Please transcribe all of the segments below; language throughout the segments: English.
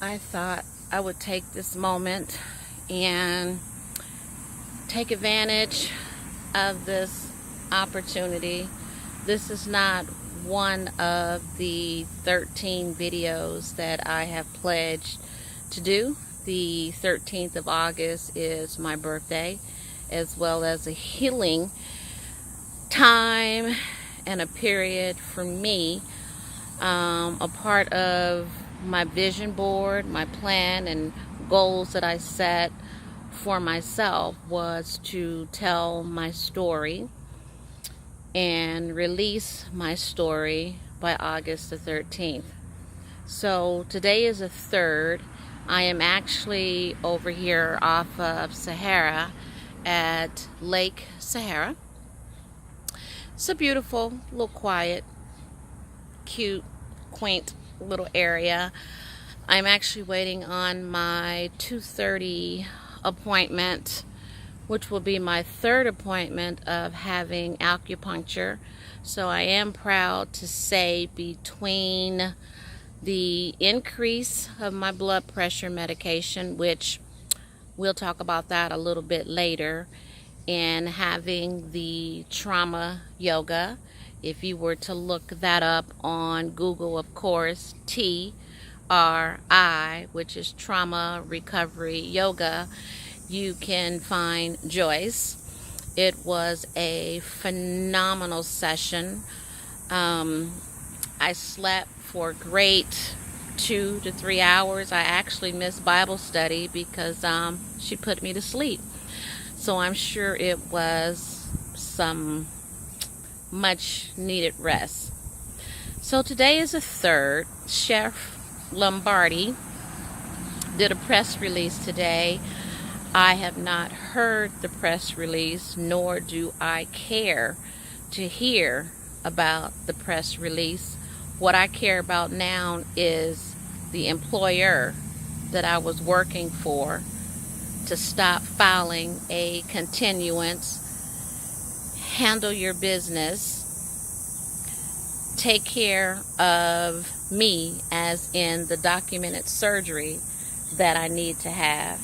I thought I would take this moment and take advantage of this opportunity. This is not one of the 13 videos that I have pledged to do. The 13th of August is my birthday, as well as a healing time and a period for me. A part of my vision board, my plan and goals that I set for myself was to tell my story and release my story by August the 13th. So today is the 3rd. I am actually over here off of Sahara at Lake Sahara. It's a beautiful, little quiet, cute, quaint little area. I'm actually waiting on my 2:30 appointment, which will be my 3rd appointment of having acupuncture. So I am proud to say, between the increase of my blood pressure medication, which we'll talk about that a little bit later, and having the trauma yoga, if you were to look that up on Google, of course, TRI, which is Trauma Recovery Yoga, you can find Joyce. It was a phenomenal session. I slept for a great 2 to 3 hours. I actually missed Bible study because she put me to sleep. So I'm sure it was some much needed rest. So today is the 3rd. Chef Lombardi did a press release today. I have not heard the press release, nor do I care to hear about the press release. What I care about now is the employer that I was working for to stop filing a continuance. Handle your business. Take care of me, as in the documented surgery that I need to have.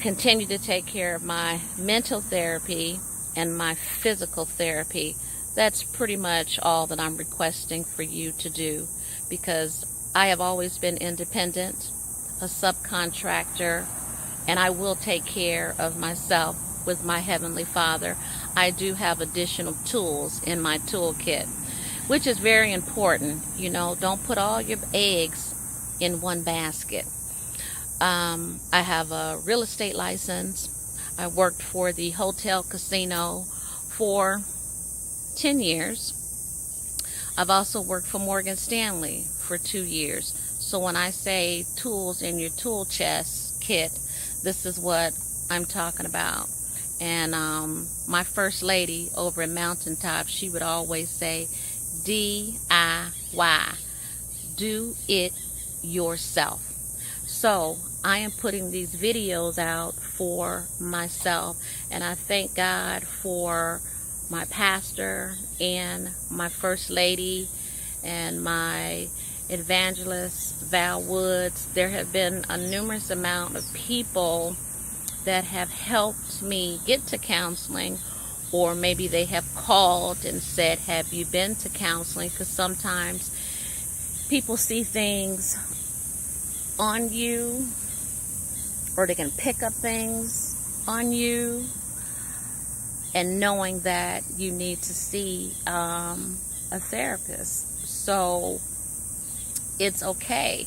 Continue to take care of my mental therapy and my physical therapy. That's pretty much all that I'm requesting for you to do, because I have always been independent, a subcontractor, and I will take care of myself with my Heavenly Father. I do have additional tools in my toolkit, which is very important. You know, don't put all your eggs in one basket. I have a real estate license. I worked for the hotel casino for 10 years. I've also worked for Morgan Stanley for 2 years. So when I say tools in your tool chest kit, this is what I'm talking about. And my first lady over at Mountaintop, she would always say, DIY, do it yourself. So I am putting these videos out for myself, and I thank God for my pastor and my first lady and my evangelist Val Woods. There have been a numerous amount of people that have helped me get to counseling, or maybe they have called and said, have you been to counseling? Because sometimes people see things on you, or they can pick up things on you, and knowing that you need to see a therapist. So it's okay.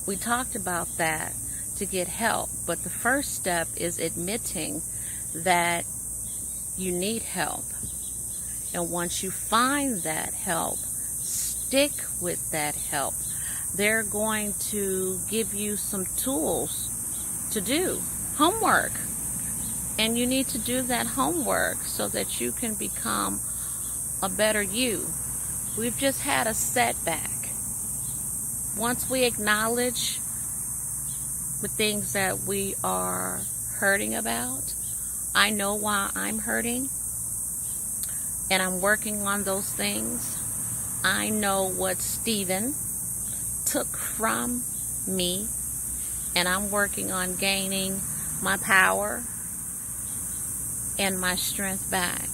We talked about that, to get help, but the first step is admitting that you need help. And once you find that help, stick with that help. They're going to give you some tools to do, homework. And you need to do that homework so that you can become a better you. We've just had a setback. Once we acknowledge the things that we are hurting about, I know why I'm hurting, and I'm working on those things. I know what Stephen took from me, and I'm working on gaining my power and my strength back.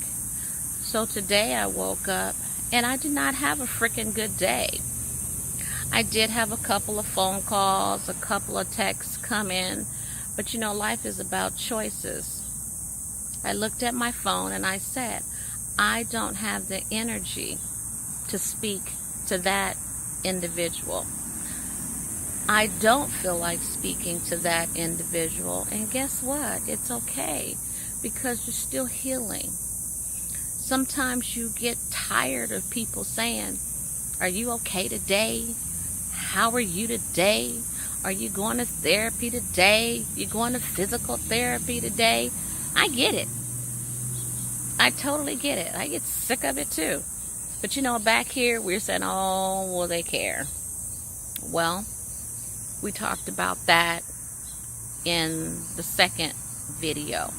So today I woke up and I did not have a freaking good day. I did have a couple of phone calls, a couple of texts come in, but you know, life is about choices. I looked at my phone and I said, I don't have the energy to speak to that individual. I don't feel like speaking to that individual. And guess what? It's okay, because you're still healing. Sometimes you get tired of people saying, are you okay today? How are you today? Are you going to therapy today? You going to physical therapy today? I get it. I totally get it. I get sick of it too. But you know, back here we're saying, oh, will they care? Well, we talked about that in the second video.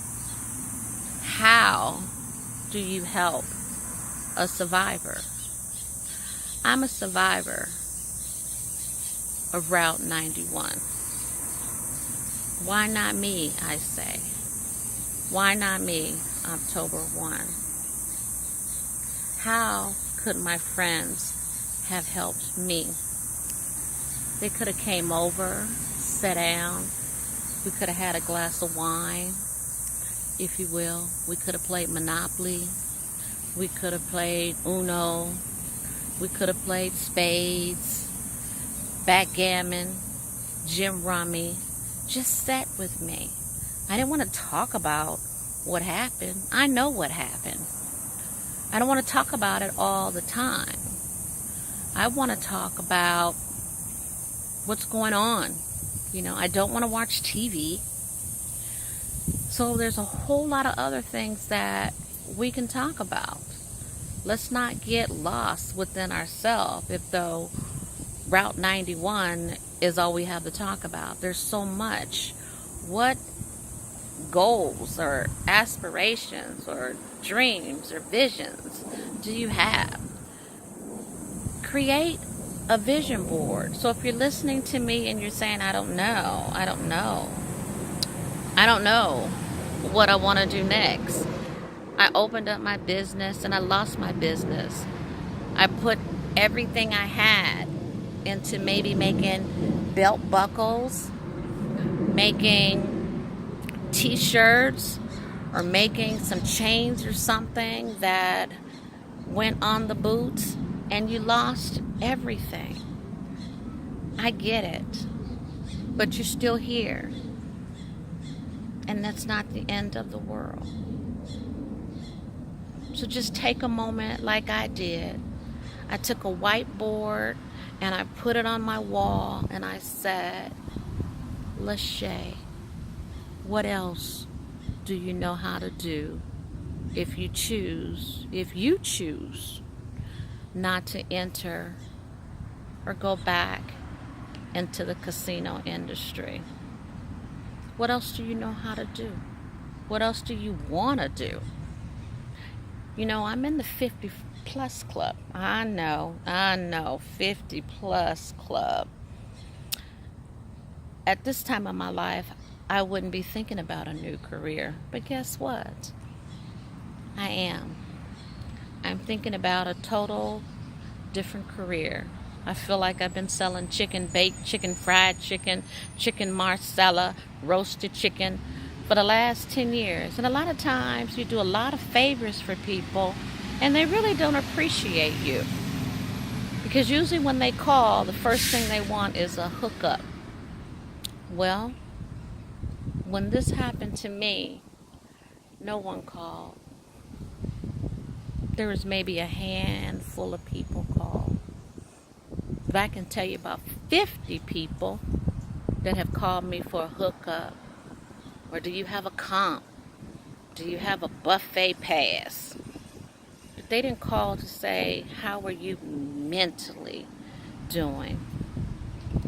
How do you help a survivor? I'm a survivor of Route 91. Why not me, I say? Why not me, October 1? How could my friends have helped me? They could have came over, sat down. We could have had a glass of wine, if you will. We could have played Monopoly. We could have played Uno. We could have played spades, backgammon, gin rummy. Just sat with me. I didn't want to talk about what happened. I know what happened. I don't want to talk about it all the time. I want to talk about what's going on. You know, I don't want to watch TV. So there's a whole lot of other things that we can talk about. Let's not get lost within ourselves if though Route 91 is all we have to talk about. There's so much. What goals or aspirations or dreams or visions do you have? Create a vision board. So if you're listening to me and you're saying, I don't know what I want to do next. I opened up my business and I lost my business. I put everything I had into maybe making belt buckles, making t-shirts, or making some chains or something that went on the boots, and you lost everything. I get it, but you're still here, and that's not the end of the world. So just take a moment like I did. I took a whiteboard and I put it on my wall and I said, Shey, what else do you know how to do if you choose not to enter or go back into the casino industry? What else do you know how to do? What else do you want to do? You know, I'm in the 50 plus club. I know, 50 plus club. At this time of my life, I wouldn't be thinking about a new career. But guess what? I am. I'm thinking about a total different career. I feel like I've been selling chicken, baked chicken, fried chicken, chicken marsala, roasted chicken for the last 10 years. And a lot of times you do a lot of favors for people and they really don't appreciate you. Because usually when they call, the first thing they want is a hookup. Well, when this happened to me, no one called. There was maybe a handful of people called. But I can tell you about 50 people that have called me for a hookup. Or do you have a comp? Do you have a buffet pass? But they didn't call to say, how are you mentally doing?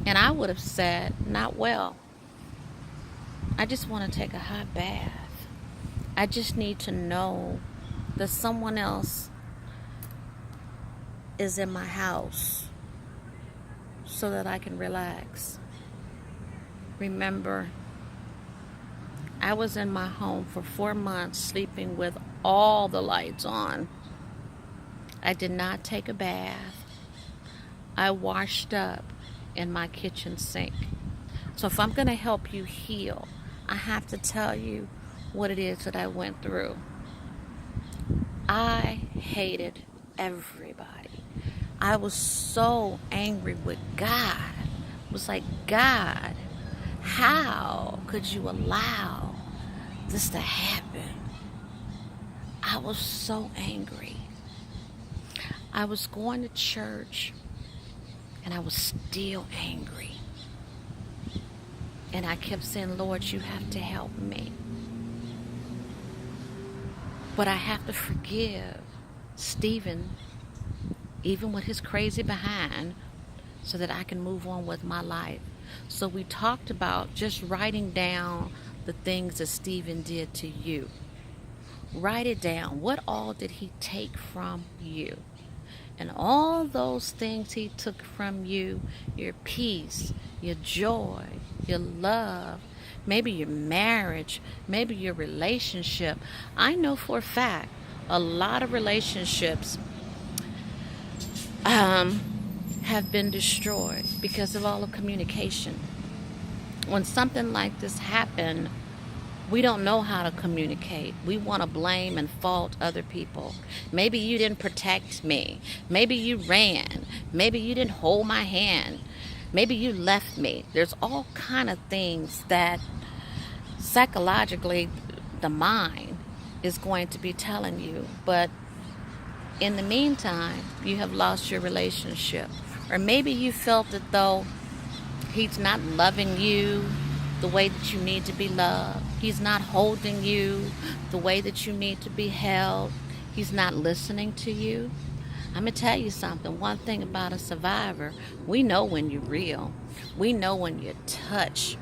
And I would have said, not well. I just want to take a hot bath. I just need to know that someone else is in my house so that I can relax. Remember, I was in my home for 4 months sleeping with all the lights on. I did not take a bath. I washed up in my kitchen sink. So if I'm going to help you heal, I have to tell you what it is that I went through. I hated everybody. I was so angry with God. It was like, God, how could you allow this to happen? I was so angry. I was going to church and I was still angry. And I kept saying, Lord, you have to help me. But I have to forgive Stephen, even with his crazy behind, so that I can move on with my life. So we talked about just writing down the things that Stephen did to you. Write it down. What all did he take from you? And all those things he took from you, your peace, your joy, your love, maybe your marriage, maybe your relationship. I know for a fact a lot of relationships have been destroyed because of all of communication. When something like this happened, we don't know how to communicate. We want to blame and fault other people. Maybe you didn't protect me. Maybe you ran. Maybe you didn't hold my hand. Maybe you left me. There's all kind of things that psychologically the mind is going to be telling you. But in the meantime, you have lost your relationship. Or maybe you felt that though he's not loving you the way that you need to be loved. He's not holding you the way that you need to be held. He's not listening to you. I'm going to tell you something. One thing about a survivor, we know when you're real. We know when your touch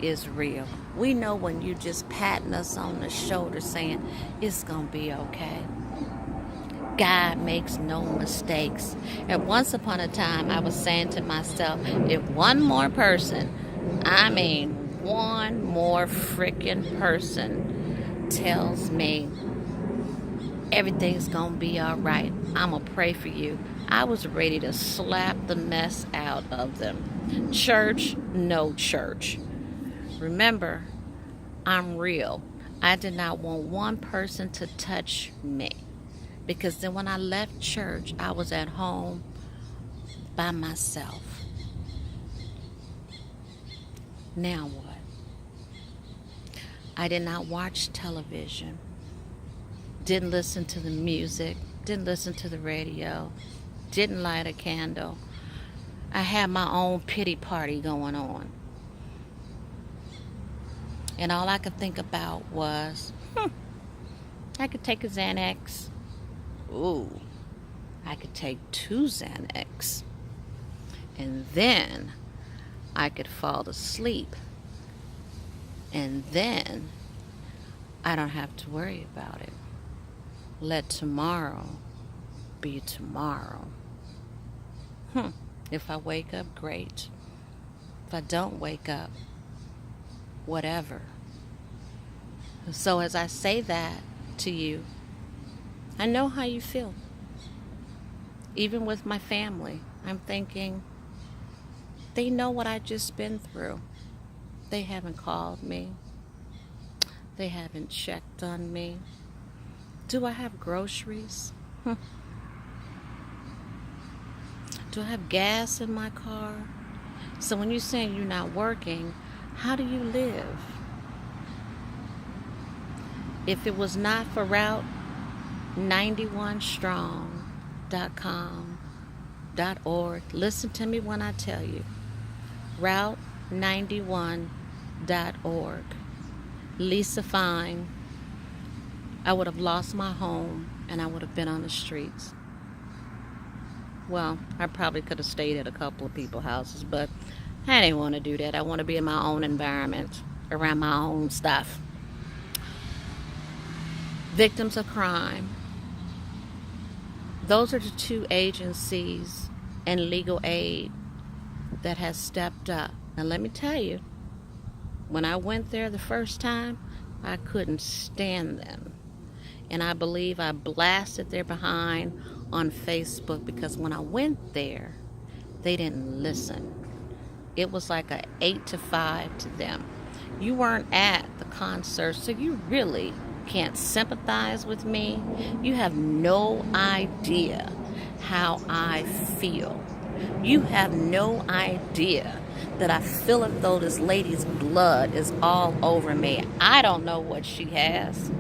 is real. We know when you just patting us on the shoulder saying, it's going to be okay. God makes no mistakes. And once upon a time, I was saying to myself, if one more person, one more freaking person tells me everything's gonna be all right, I'm gonna pray for you, I was ready to slap the mess out of them. Church, no church. Remember, I'm real. I did not want one person to touch me. Because then when I left church, I was at home by myself. Now what? I did not watch television. Didn't listen to the music. Didn't listen to the radio. Didn't light a candle. I had my own pity party going on. And all I could think about was, I could take a Xanax. Ooh, I could take 2 Xanax. And then I could fall asleep. And then I don't have to worry about it. Let tomorrow be tomorrow. If I wake up, great. If I don't wake up, whatever. So as I say that to you, I know how you feel. Even with my family, I'm thinking, they know what I just been through. They haven't called me. They haven't checked on me. Do I have groceries? Do I have gas in my car? So when you're saying you're not working, how do you live? If it was not for Route 91strong.com.org, listen to me when I tell you. Route91.org. Lisa Fine, I would have lost my home and I would have been on the streets. Well, I probably could have stayed at a couple of people's houses, but I didn't want to do that. I want to be in my own environment, around my own stuff. Victims of crime. Those are the 2 agencies and legal aid that has stepped up. Now let me tell you, When I went there the first time, I couldn't stand them. And I believe I blasted their behind on Facebook because when I went there, they didn't listen. It was like a 8 to 5 to them. You weren't at the concert, so you really can't sympathize with me. You have no idea how I feel. You have no idea that I feel as though this lady's blood is all over me. I don't know what she has.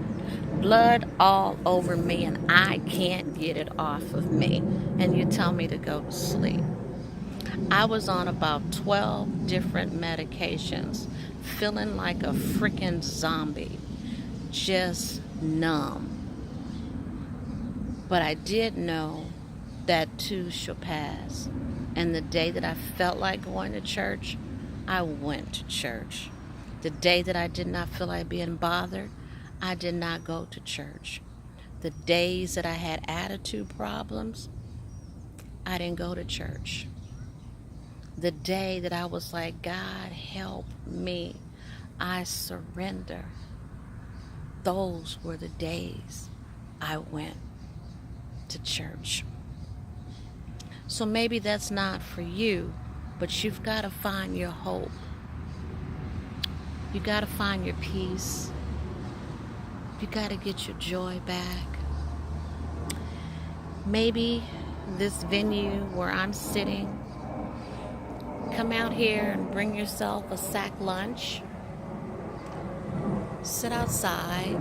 Blood all over me, and I can't get it off of me. And you tell me to go to sleep. I was on about 12 different medications, feeling like a freaking zombie, just numb. But I did know that too shall pass. And the day that I felt like going to church, I went to church. The day that I did not feel like being bothered, I did not go to church. The days that I had attitude problems, I didn't go to church. The day that I was like, God help me, I surrender. Those were the days I went to church. So maybe that's not for you, but you've got to find your hope. You got to find your peace. You got to get your joy back. Maybe this venue where I'm sitting, come out here and bring yourself a sack lunch. Sit outside.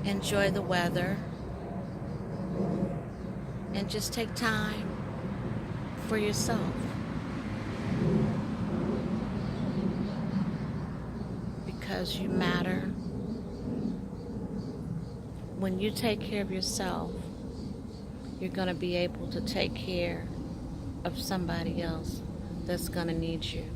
Enjoy the weather. And just take time for yourself. Because you matter. When you take care of yourself, you're going to be able to take care of somebody else that's going to need you.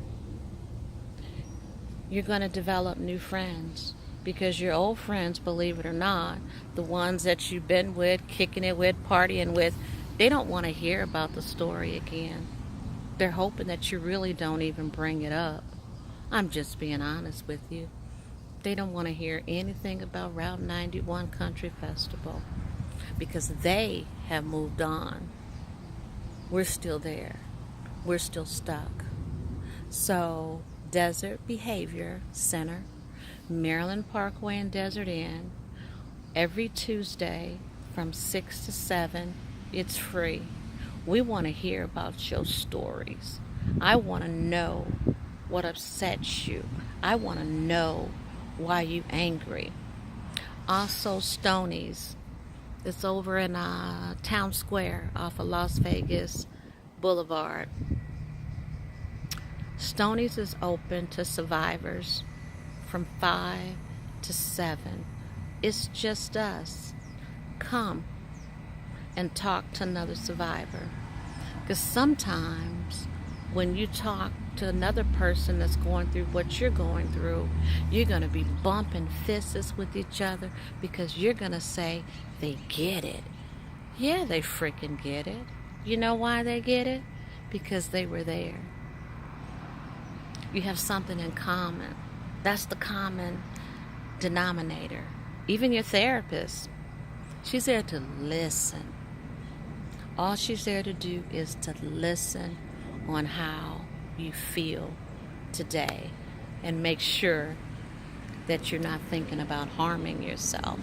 You're going to develop new friends because your old friends, believe it or not, the ones that you've been with, kicking it with, partying with, they don't want to hear about the story again. They're hoping that you really don't even bring it up. I'm just being honest with you. They don't want to hear anything about Route 91 Country Festival because they have moved on. We're still there. We're still stuck. So, Desert Behavior Center, Maryland Parkway and Desert Inn, every Tuesday from 6 to 7, it's free. We want to hear about your stories. I want to know what upsets you. I want to know why you angry. Also, Stoney's. It's over in Town Square off of Las Vegas Boulevard. Stoney's is open to survivors from 5 to 7. It's just us. Come and talk to another survivor. Because sometimes when you talk to another person that's going through what you're going through, you're going to be bumping fists with each other because you're going to say, they get it. Yeah, they freaking get it. You know why they get it? Because they were there. You have something in common. That's the common denominator. Even your therapist, she's there to listen. All she's there to do is to listen on how you feel today and make sure that you're not thinking about harming yourself.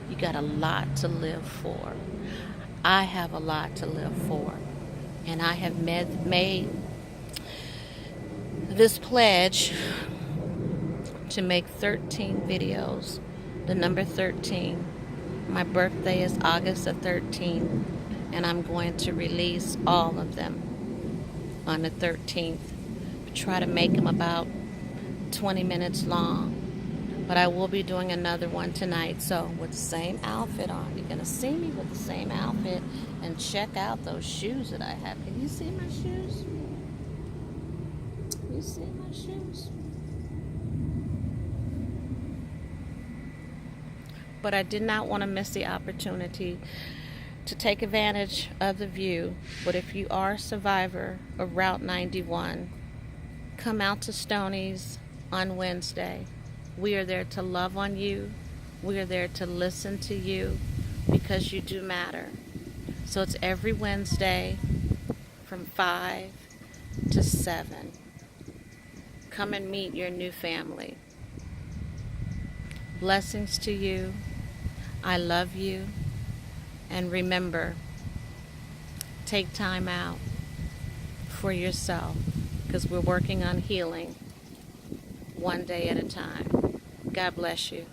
You got a lot to live for. I have a lot to live for. And I have made this pledge to make 13 videos. The number 13. My birthday is August the 13th, and I'm going to release all of them on the 13th. Try to make them about 20 minutes long. But I will be doing another one tonight. So with the same outfit on. You're going to see me with the same outfit. And check out those shoes that I have. Can you see my shoes? You see my shoes? But I did not want to miss the opportunity to take advantage of the view. But if you are a survivor of Route 91, Come out to Stoney's on Wednesday. We are there to love on you. We are there to listen to you because you do matter. So it's every Wednesday from 5 to 7. Come and meet your new family. Blessings to you. I love you. And remember, take time out for yourself because we're working on healing one day at a time. God bless you.